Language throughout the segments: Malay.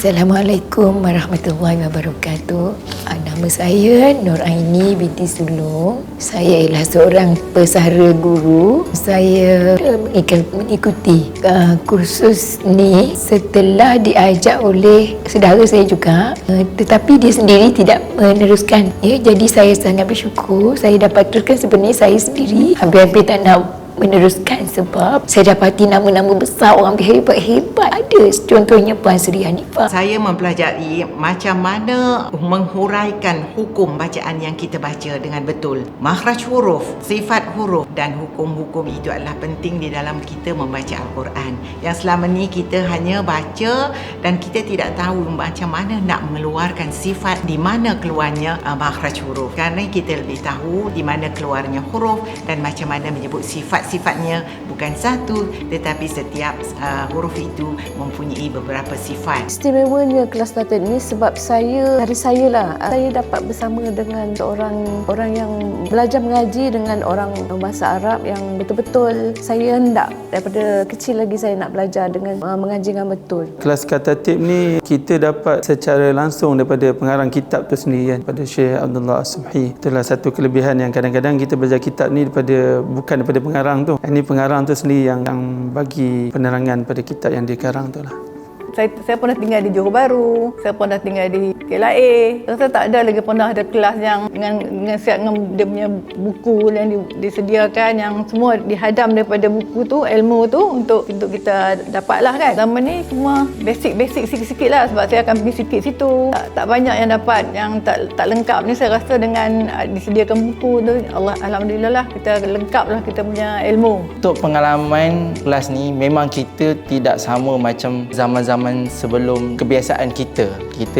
Assalamualaikum warahmatullahi wabarakatuh. Nama saya Nur Aini binti Sulong. Saya ialah seorang pesara guru. Saya mengikuti kursus ni setelah diajak oleh saudara saya juga, tetapi dia sendiri tidak meneruskan. Jadi saya sangat bersyukur saya dapat teruskan. Sebenarnya saya sendiri hampir-hampir tak nak meneruskan sebab saya dapati nama-nama besar orang hebat-hebat. Ada contohnya Puan Sri Hanifah. Saya mempelajari macam mana menghuraikan hukum bacaan yang kita baca dengan betul. Makhraj huruf, sifat huruf dan hukum-hukum itu adalah penting di dalam kita membaca Al-Quran. Yang selama ni kita hanya baca dan kita tidak tahu macam mana nak mengeluarkan sifat, di mana keluarnya makhraj huruf. Kerana kita lebih tahu di mana keluarnya huruf dan macam mana menyebut sifat-sifatnya, bukan satu tetapi setiap huruf itu mempunyai beberapa sifat. Istimewanya kelas Tatit ni sebab saya dapat bersama dengan orang yang belajar mengaji dengan orang bahasa Arab yang betul-betul saya hendak daripada kecil lagi saya nak belajar dengan mengaji dengan betul. Kelas Tatit ni kita dapat secara langsung daripada pengarang kitab tu sendiri kan, pada Syekh Abdullah As-Subhi. Itulah satu kelebihan yang kadang-kadang kita belajar kitab ni bukan daripada pengarang tu. Ini pengarang tu sendiri yang bagi penerangan pada kitab yang dia karang tu lah. Saya pernah tinggal di Johor Bahru, saya pernah tinggal di KLIA. Saya tak ada lagi pernah ada kelas yang dengan siap dengan dia punya buku yang disediakan, yang semua dihadam daripada buku tu, ilmu tu untuk kita dapatlah kan. Selama ni semua basic sikit-sikit lah sebab saya akan pergi sikit situ. Tak banyak yang dapat, yang tak lengkap ni saya rasa dengan disediakan buku tu, alhamdulillah lah kita lengkap lah kita punya ilmu. Untuk pengalaman kelas ni memang kita tidak sama macam zaman-zaman sebelum kebiasaan kita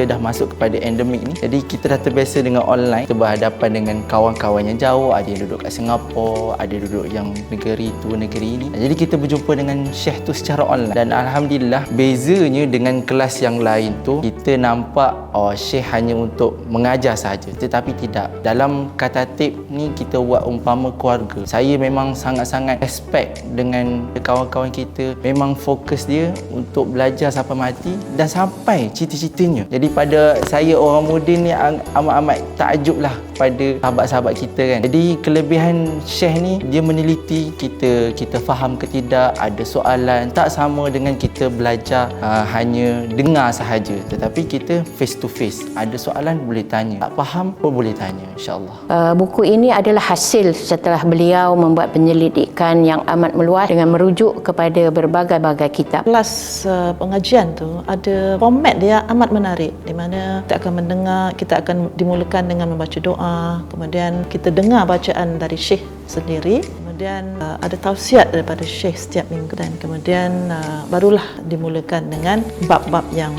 dah masuk kepada endemik ni. Jadi kita dah terbiasa dengan online, kita berhadapan dengan kawan-kawan yang jauh, ada yang duduk kat Singapura, ada duduk yang negeri tu negeri ni. Jadi kita berjumpa dengan Syekh tu secara online dan alhamdulillah bezanya dengan kelas yang lain tu kita nampak Syekh hanya untuk mengajar sahaja, tetapi tidak. Dalam Katatib ni kita buat umpama keluarga. Saya memang sangat-sangat respect dengan kawan-kawan kita, memang fokus dia untuk belajar sampai mati dan sampai cita-citanya. Jadi pada saya orang muda ni amat-amat takjub lah pada sahabat-sahabat kita kan. Jadi kelebihan Syekh ni dia meneliti kita faham ke tidak, ada soalan. Tak sama dengan kita belajar hanya dengar sahaja, tetapi kita face to face. Ada soalan boleh tanya, tak faham pun boleh tanya, insya-Allah. Buku ini adalah hasil setelah beliau membuat penyelidikan yang amat meluas dengan merujuk kepada berbagai-bagai kitab. Kelas pengajian tu ada format dia amat menarik, di mana kita akan mendengar, kita akan dimulakan dengan membaca doa, kemudian kita dengar bacaan dari Syekh sendiri, kemudian ada tausiat daripada Syekh setiap minggu dan kemudian barulah dimulakan dengan bab-bab yang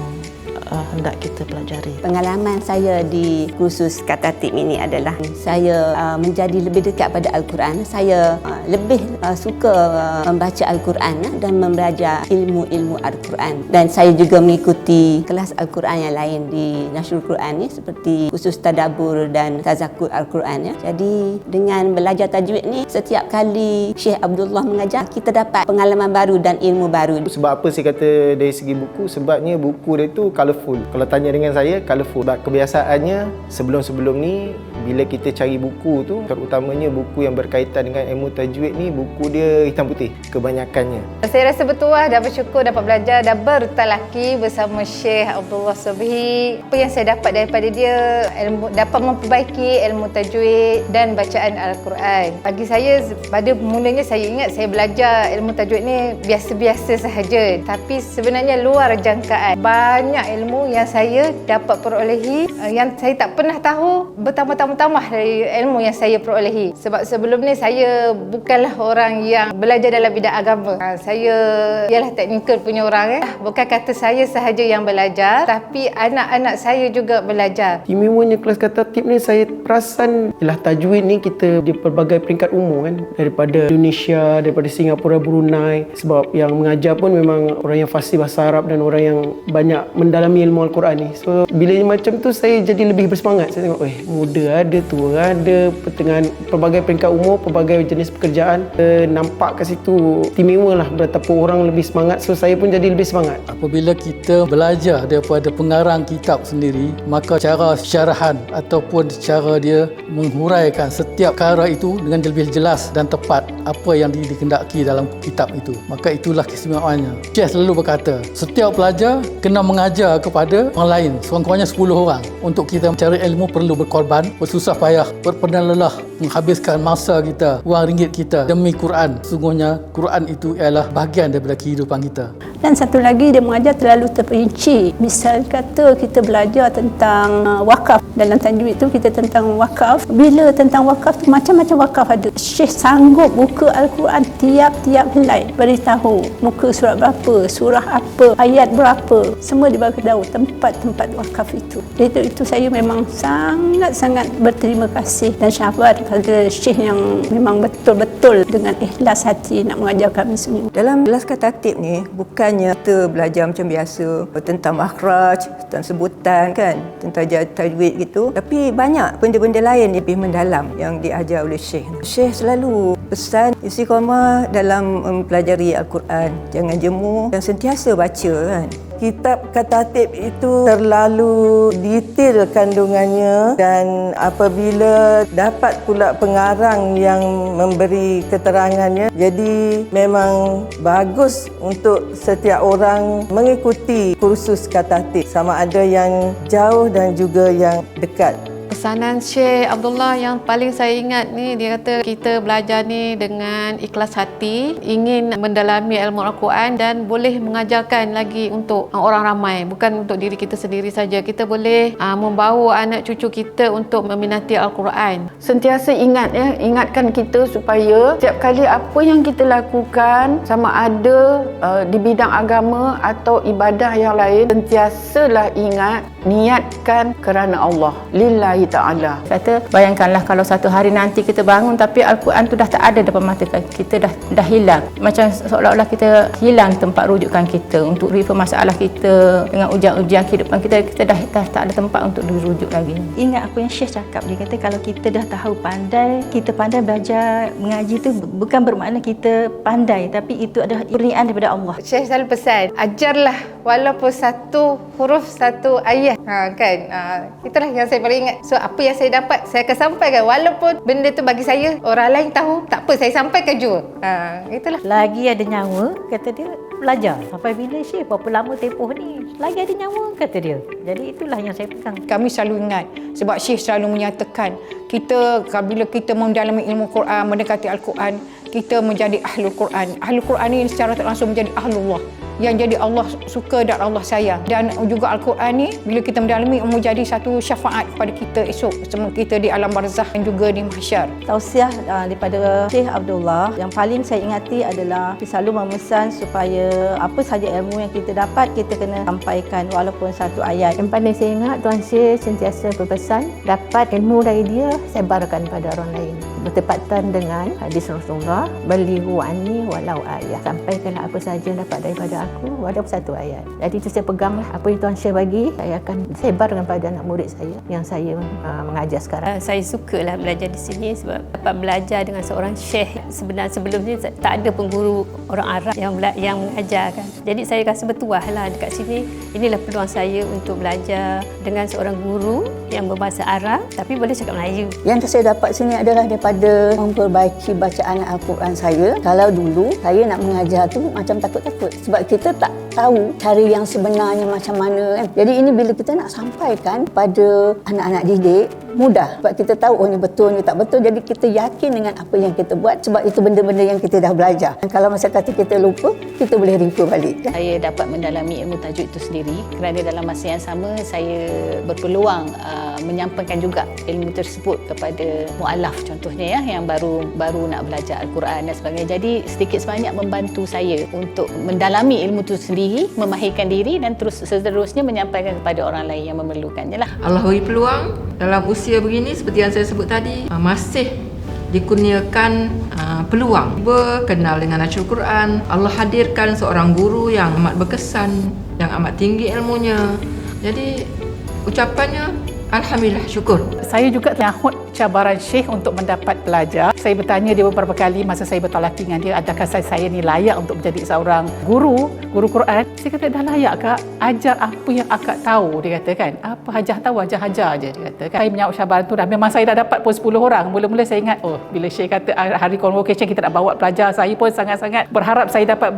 hendak kita pelajari. Pengalaman saya di kursus Katatib ini adalah saya menjadi lebih dekat pada Al-Quran. Saya lebih suka membaca Al-Quran dan membelajar ilmu-ilmu Al-Quran. Dan saya juga mengikuti kelas Al-Quran yang lain di Nasrul Quran ni, seperti kursus Tadabbur dan Tazakur Al-Quran. Jadi dengan belajar tajwid ni, setiap kali Syekh Abdullah mengajar, kita dapat pengalaman baru dan ilmu baru. Sebab apa saya kata dari segi buku? Sebabnya buku dia tu colourful. Kalau tanya dengan saya, colourful. Sebab kebiasaannya sebelum-sebelum ni bila kita cari buku tu, terutamanya buku yang berkaitan dengan ilmu tajwid ni, buku dia hitam putih kebanyakannya. Saya rasa betul lah, dah bersyukur dapat belajar, dah bertalaki bersama Syekh Abdullah Subhi. Apa yang saya dapat daripada dia, dapat memperbaiki ilmu tajwid dan bacaan Al-Quran. Bagi saya, pada mulanya saya ingat saya belajar ilmu tajwid ni biasa-biasa sahaja, tapi sebenarnya luar jangkaan. Banyak ilmu yang saya dapat perolehi yang saya tak pernah tahu, bertambah-tambah dari ilmu yang saya perolehi. Sebab sebelum ni saya bukanlah orang yang belajar dalam bidang agama. Saya ialah teknikal punya orang. Bukan kata saya sahaja yang belajar, tapi anak-anak saya juga belajar. Istimewanya kelas Katatib ni saya perasan ialah tajwid ni kita di pelbagai peringkat umur kan, daripada Indonesia, daripada Singapura, Brunei. Sebab yang mengajar pun memang orang yang fasih bahasa Arab dan orang yang banyak mendalami ilmu Al-Quran ni. So bila macam tu saya jadi lebih bersemangat. Saya tengok muda ada, tua ada, pertengahan, pelbagai peringkat umur, pelbagai jenis pekerjaan. Nampak kat situ istimewa lah, betapa orang lebih semangat. So saya pun jadi lebih semangat. Apabila kita belajar daripada pengarang kitab sendiri, maka cara syarahan ataupun cara dia menghuraikan setiap perkara itu dengan lebih jelas dan tepat apa yang dikehendaki dalam kitab itu. Maka itulah keistimewaannya. Syekh selalu berkata, setiap pelajar kena mengajar kepada orang lain, sekurang-kurangnya 10 orang. Untuk kita mencari ilmu perlu berkorban, bersusah payah, berpendam lelah, menghabiskan masa kita, wang ringgit kita demi Quran. Sungguhnya Quran itu ialah bahagian daripada kehidupan kita. Dan satu lagi, dia mengajar terlalu terperinci. Misal kata kita belajar tentang wakaf. Dalam tajwid itu kita tentang wakaf. Bila tentang wakaf tu macam-macam wakaf ada. Syekh sanggup buka Al-Quran tiap-tiap helai, beritahu muka surat berapa, surah apa, ayat berapa, semua diberitahu tempat-tempat wakaf itu. Dari itu saya memang sangat-sangat berterima kasih dan syahbat kepada Syekh yang memang betul-betul dengan ikhlas hati nak mengajar kami semua. Dalam kelas katatib ni bukannya kita belajar macam biasa tentang makhraj, tentang sebutan kan, tentang tajwid gitu, tapi banyak benda-benda lain yang lebih mendalam yang diajar oleh Syekh. Syekh selalu pesan istiqamah dalam mempelajari Al-Quran, jangan jemu dan sentiasa baca kan. Kitab katatib itu terlalu detail kandungannya, dan apabila dapat pula pengarang yang memberi keterangannya, jadi memang bagus untuk setiap orang mengikuti kursus katatib, sama ada yang jauh dan juga yang dekat. Pesanan Syekh Abdullah yang paling saya ingat ni, dia kata kita belajar ni dengan ikhlas hati, ingin mendalami ilmu Al-Quran dan boleh mengajarkan lagi untuk orang ramai, bukan untuk diri kita sendiri saja. Kita boleh membawa anak cucu kita untuk meminati Al-Quran. Sentiasa ingatkan kita supaya setiap kali apa yang kita lakukan, sama ada di bidang agama atau ibadah yang lain, sentiasalah ingat niatkan kerana Allah, lillahi ta'ala. Kata, bayangkanlah kalau satu hari nanti kita bangun tapi Al-Quran tu dah tak ada depan mata kita, dah hilang. Macam seolah-olah kita hilang tempat rujukan kita untuk refer masalah kita dengan ujian-ujian kehidupan kita dah tak ada tempat untuk dirujuk lagi. Ingat apa yang Syekh cakap, dia kata kalau kita dah tahu kita pandai belajar mengaji tu bukan bermakna kita pandai, tapi itu adalah kurniaan daripada Allah. Syekh selalu pesan, ajarlah walaupun satu huruf, satu ayat. Itulah yang saya paling ingat. So apa yang saya dapat, saya akan sampaikan walaupun benda tu bagi saya orang lain tahu, tak apa, saya sampaikan juga. Itulah. Lagi ada nyawa, kata dia, belajar. Sampai bila Syekh, berapa lama tempoh ni, lagi ada nyawa, kata dia. Jadi itulah yang saya pegang. Kami selalu ingat, sebab Syekh selalu menyatakan kita bila kita mendalami ilmu Quran, mendekati Al-Quran, kita menjadi Ahlul Quran. Ahlul Quran ini secara tak langsung menjadi Ahlullah, yang jadi Allah suka dan Allah sayang. Dan juga Al-Quran ni bila kita mendalami menjadi satu syafaat kepada kita esok, semua kita di alam barzakh dan juga di mahsyar. Tausiah daripada Syekh Abdullah yang paling saya ingati adalah dia selalu memesan supaya apa saja ilmu yang kita dapat, kita kena sampaikan walaupun satu ayat. Yang paling saya ingat, Tuan Syekh sentiasa berpesan, dapat ilmu dari dia, sebarkan pada orang lain. Bertepatan dengan hadis Rasulullah, balighu anni walau ayat. Sampaikanlah apa saja yang dapat daripada aku, walaupun satu ayat. Jadi itu saya peganglah apa yang Tuan Syekh bagi, saya akan sebarkan pada anak murid saya yang saya mengajar sekarang. Saya sukalah belajar di sini sebab dapat belajar dengan seorang Syekh. Sebenarnya sebelumnya tak ada pun guru orang Arab yang mengajarkan. Jadi saya rasa bertuah lah dekat sini. Inilah peluang saya untuk belajar dengan seorang guru yang berbahasa Arab tapi boleh cakap Melayu. Yang saya dapat sini adalah daripada memperbaiki bacaan Al-Quran saya. Kalau dulu saya nak mengajar tu macam takut-takut sebab kita tak tahu cara yang sebenarnya macam mana kan. Jadi ini bila kita nak sampaikan pada anak-anak didik, mudah sebab kita tahu oh ni betul, ni tak betul. Jadi kita yakin dengan apa yang kita buat sebab itu benda-benda yang kita dah belajar. Dan kalau masa kata kita lupa, kita boleh refer balik kan? Saya dapat mendalami ilmu tajwid itu sendiri kerana dalam masa yang sama saya berpeluang menyampaikan juga ilmu tersebut kepada mu'alaf contohnya yang baru nak belajar Al-Quran dan sebagainya. Jadi sedikit sebanyak membantu saya untuk mendalami ilmu itu sendiri, memahirkan diri dan terus seterusnya menyampaikan kepada orang lain yang memerlukannya lah. Allah beri peluang dalam usia begini seperti yang saya sebut tadi, masih dikurniakan peluang berkenal dengan Al-Quran. Allah hadirkan seorang guru yang amat berkesan, yang amat tinggi ilmunya, Jadi ucapannya alhamdulillah, syukur. Saya juga menyahut cabaran Syekh untuk mendapat pelajar. Saya bertanya dia beberapa kali masa saya bertalaki dengan dia, adakah saya ni layak untuk menjadi seorang guru Quran? Saya kata, dah layak kak, ajar apa yang akak tahu, dia kata kan. Apa hajah tahu, hajah je, dia kata kan. Saya menyahut cabaran tu dah. Memang saya dah dapat pun 10 orang. Mula-mula saya ingat, bila Syekh kata hari convocation kita nak bawa pelajar, saya pun sangat-sangat berharap saya dapat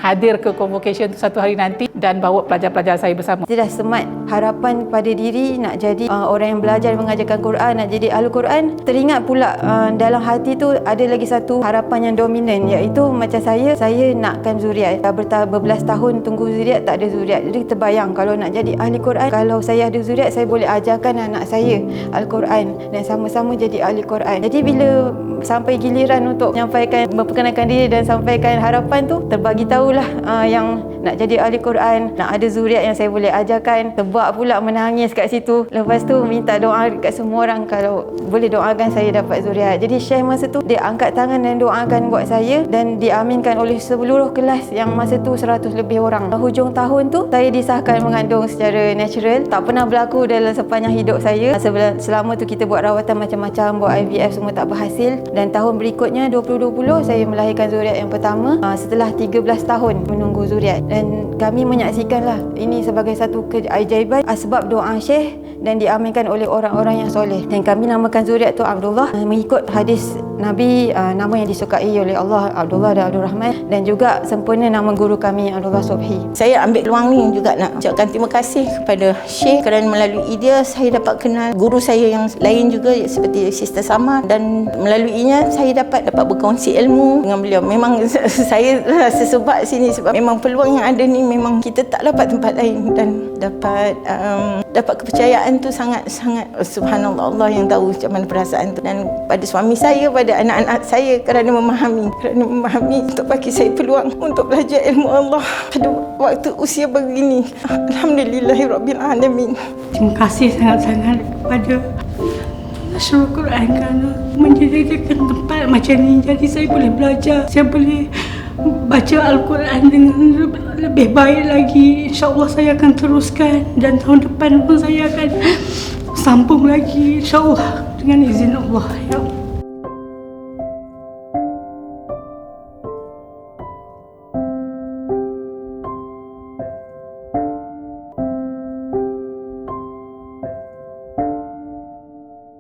hadir ke convocation tu satu hari nanti dan bawa pelajar-pelajar saya bersama. Saya dah semat harapan pada diri nak jadi orang yang belajar mengajarkan Quran, nak jadi ahli Quran. Teringat pula dalam hati tu ada lagi satu harapan yang dominan, iaitu macam saya nakkan zuriat. Dah berbelas tahun tunggu zuriat, tak ada zuriat. Jadi terbayang kalau nak jadi ahli Quran, kalau saya ada zuriat, saya boleh ajarkan anak saya Al-Quran dan sama-sama jadi ahli Quran. Jadi bila sampai giliran untuk menyampaikan, memperkenalkan diri dan sampaikan harapan tu, terbagi tahulah yang nak jadi ahli Quran, nak ada zuriat yang saya boleh ajarkan. Sebab pula menangis kat situ. Lepas tu minta doa dekat semua orang kalau boleh doakan saya dapat zuriat. Jadi Syekh masa tu dia angkat tangan dan doakan buat saya dan diaminkan oleh seluruh kelas yang masa tu 100 lebih orang. Hujung tahun tu saya disahkan mengandung secara natural. Tak pernah berlaku dalam sepanjang hidup saya. Selama tu kita buat rawatan macam-macam, buat IVF semua tak berhasil. Dan tahun berikutnya 2020 saya melahirkan zuriat yang pertama setelah 13 tahun menunggu zuriat. Dan kami menyaksikanlah ini sebagai satu keajaiban sebab doa Syekh dan diaminkan oleh orang-orang yang soleh. Dan kami namakan zuriat tu Abdullah mengikut hadis Nabi, nama yang disukai oleh Allah, Abdullah dan Abdul Rahman, dan juga sempurna nama guru kami Abdullah Subhi. Saya ambil peluang ni juga nak ucapkan terima kasih kepada Syekh kerana melalui dia saya dapat kenal guru saya yang lain juga seperti Sister Sama, dan melaluinya saya dapat berkongsi ilmu dengan beliau. Memang saya rasa sebab sini sebab memang peluang yang ada ni memang kita tak dapat tempat lain, dan dapat kepercayaan tu sangat subhanallah, Allah yang tahu macam mana perasaan tu. Dan pada suami saya, pada anak-anak saya kerana memahami untuk bagi saya peluang untuk belajar ilmu Allah pada waktu usia begini. Alhamdulillahirabbil alamin. Terima kasih sangat-sangat kepada Nasrul Quran kerana menjadikan tempat macam ni. Jadi saya boleh belajar, saya boleh baca Al-Quran dengan lebih baik lagi. InsyaAllah saya akan teruskan dan tahun depan pun saya akan sambung lagi, InsyaAllah dengan izin Allah. Ya.